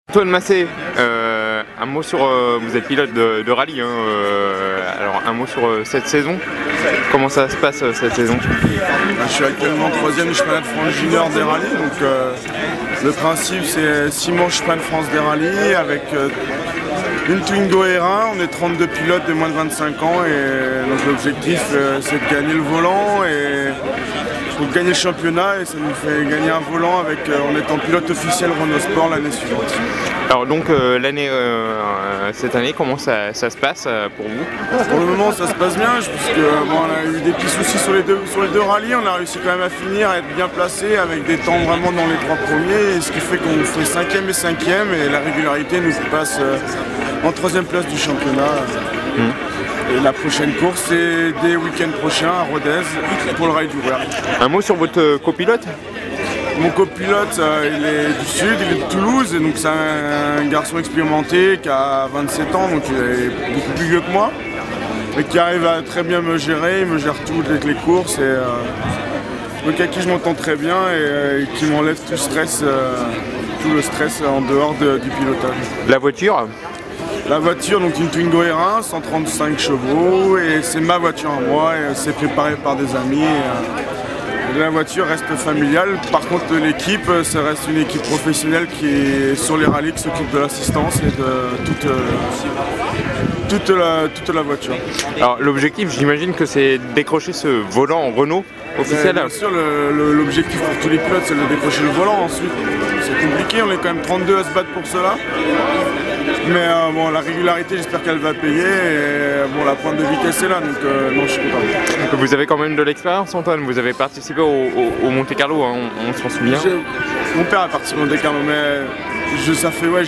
Antoine Massé, un mot sur, vous êtes pilote de rallye, alors un mot sur cette saison. Comment ça se passe cette saison? Je suis actuellement 3e du championnat de France junior des rallyes. Donc, le principe c'est 6 manches championnat de France des rallyes avec une Twingo R1. On est 32 pilotes de moins de 25 ans et donc l'objectif c'est de gagner le volant et de gagner le championnat, et ça nous fait gagner un volant avec, en étant pilote officiel Renault Sport l'année suivante. Alors donc cette année, comment ça se passe pour vous? Pour le moment ça se passe bien, puisque on a eu des petits soucis sur les deux rallyes. On a réussi quand même à finir, à être bien placé avec des temps vraiment dans les 3 premiers, et ce qui fait qu'on fait 5e et 5e, et la régularité nous passe en 3e place du championnat. Et la prochaine course, c'est dès week-end prochain à Rodez pour le Rallye du Rouergue. Un mot sur votre copilote? Mon copilote, il est du sud, il est de Toulouse, et donc c'est un garçon expérimenté qui a 27 ans, donc il est beaucoup plus vieux que moi, et qui arrive à très bien me gérer, il me gère tout avec les courses, et donc avec qui je m'entends très bien et qui m'enlève tout le stress en dehors du pilotage. La voiture? La voiture, donc une Twingo R1, 135 chevaux, et c'est ma voiture à moi, et c'est préparé par des amis. Et la voiture reste familiale. Par contre, l'équipe, ça reste une équipe professionnelle qui est sur les rallyes, qui s'occupe de l'assistance et de toute la voiture. Alors l'objectif, j'imagine que c'est décrocher ce volant Renault officiel. Bien sûr, l'objectif pour tous les pilotes, c'est de décrocher le volant. Ensuite, c'est compliqué, on est quand même 32 à se battre pour cela. Mais bon, la régularité, j'espère qu'elle va payer, et bon, la pointe de vitesse est là, donc non, je suis content. Vous avez quand même de l'expérience, Antoine, vous avez participé au Monte Carlo, hein, on s'en souvient. Mon père a participé au Monte Carlo, mais j'ai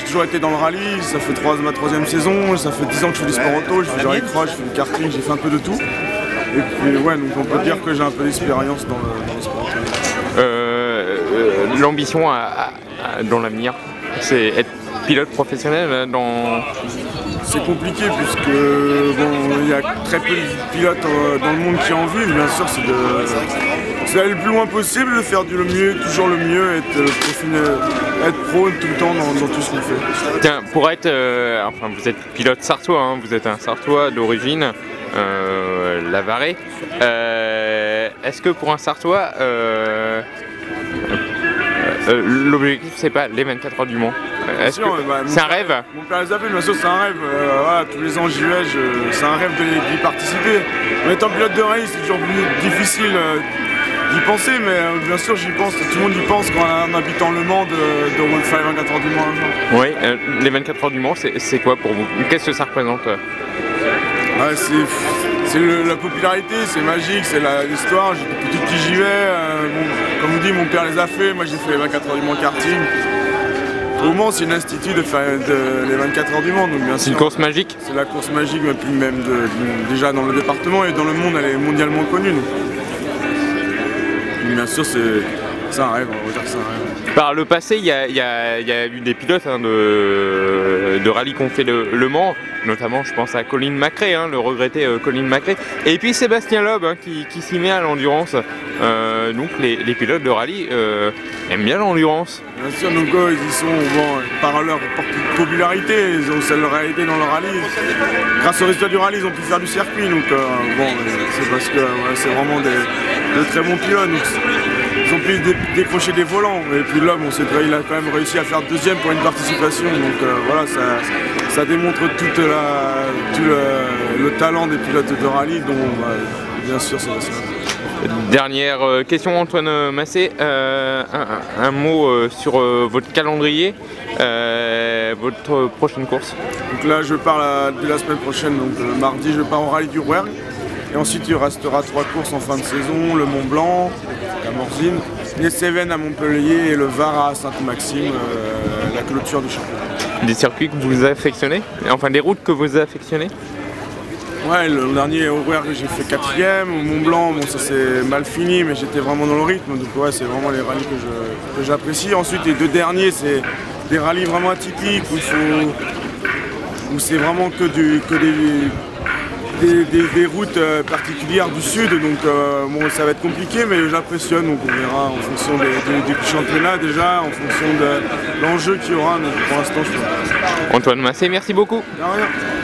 toujours été dans le rallye, ça fait ma 3e saison, ça fait 10 ans que je fais du sport auto, je fais du rallycross, je fais du karting, j'ai fait un peu de tout. Et puis ouais, donc on peut dire que j'ai un peu d'expérience dans le sport auto. L'ambition dans l'avenir, c'est être pilote professionnel dans... C'est compliqué puisque bon, il y a très peu de pilotes dans le monde qui en vivent. Bien sûr, c'est d'aller le plus loin possible, de faire toujours le mieux, être pro tout le temps dans tout ce qu'on fait. Tiens, pour être, enfin vous êtes pilote sartois, hein, vous êtes un sartois d'origine, Lavaret. Est-ce que pour un sartois, l'objectif c'est pas les 24 heures du Mans? C'est un rêve? Mon père les a fait, bien sûr c'est un rêve. Voilà, tous les ans j'y vais, c'est un rêve d'y participer. En étant pilote de rallye, c'est toujours plus difficile d'y penser, mais bien sûr j'y pense. Tout le monde y pense en habitant Le Mans de faire les 24 heures du Mans un jour. Oui, les 24 heures du Mans, c'est quoi pour vous? Qu'est-ce que ça représente? C'est la popularité, c'est magique, c'est l'histoire. Depuis tout petit j'y vais. Bon, comme vous dites, mon père les a fait, moi j'ai fait les 24 heures du Mans karting. Au Mans, c'est une institut de faire les 24 heures du Mans, donc bien sûr. C'est une course magique? C'est la course magique, même déjà dans le département et dans le monde, elle est mondialement connue. Donc bien sûr, c'est un rêve, on va dire que c'est un rêve. Par le passé, il y a eu des pilotes de rallye qui ont fait le Mans, notamment je pense à Colin McRae, hein, le regretté Colin McRae, et puis Sébastien Loeb, hein, qui s'y met à l'endurance. Donc les pilotes de rallye aiment bien l'endurance. Bien sûr, donc ils sont, bon, par leur popularité, ça leur a aidé dans le rallye. Grâce au résultat du rallye, ils ont pu faire du circuit, donc bon, c'est parce que c'est vraiment de très bons pilotes. Donc, ils ont pu décrocher des volants, et puis là, bon, il a quand même réussi à faire 2e pour une participation, donc voilà, ça démontre tout le talent des pilotes de rallye, dont bien sûr c'est ça. Dernière question, Antoine Massé, un mot sur votre calendrier, votre prochaine course. Donc là je pars dès la semaine prochaine, donc mardi je pars au Rallye du Rouergue, et ensuite il restera 3 courses en fin de saison, le Mont Blanc, la Morzine, les Cévennes à Montpellier et le Var à Sainte-Maxime, la clôture du championnat. Des circuits que vous affectionnez? Enfin des routes que vous affectionnez? Ouais, le dernier au Rouergue j'ai fait 4e, au Mont Blanc, bon ça c'est mal fini, mais j'étais vraiment dans le rythme, donc ouais c'est vraiment les rallyes que j'apprécie. Ensuite les 2 derniers c'est des rallyes vraiment atypiques où c'est vraiment que des routes particulières du sud, donc bon, ça va être compliqué, mais j'apprécie, donc on verra en fonction du championnat déjà, en fonction de l'enjeu qu'il y aura, donc pour l'instant je peux. Antoine Massé, merci beaucoup. De rien.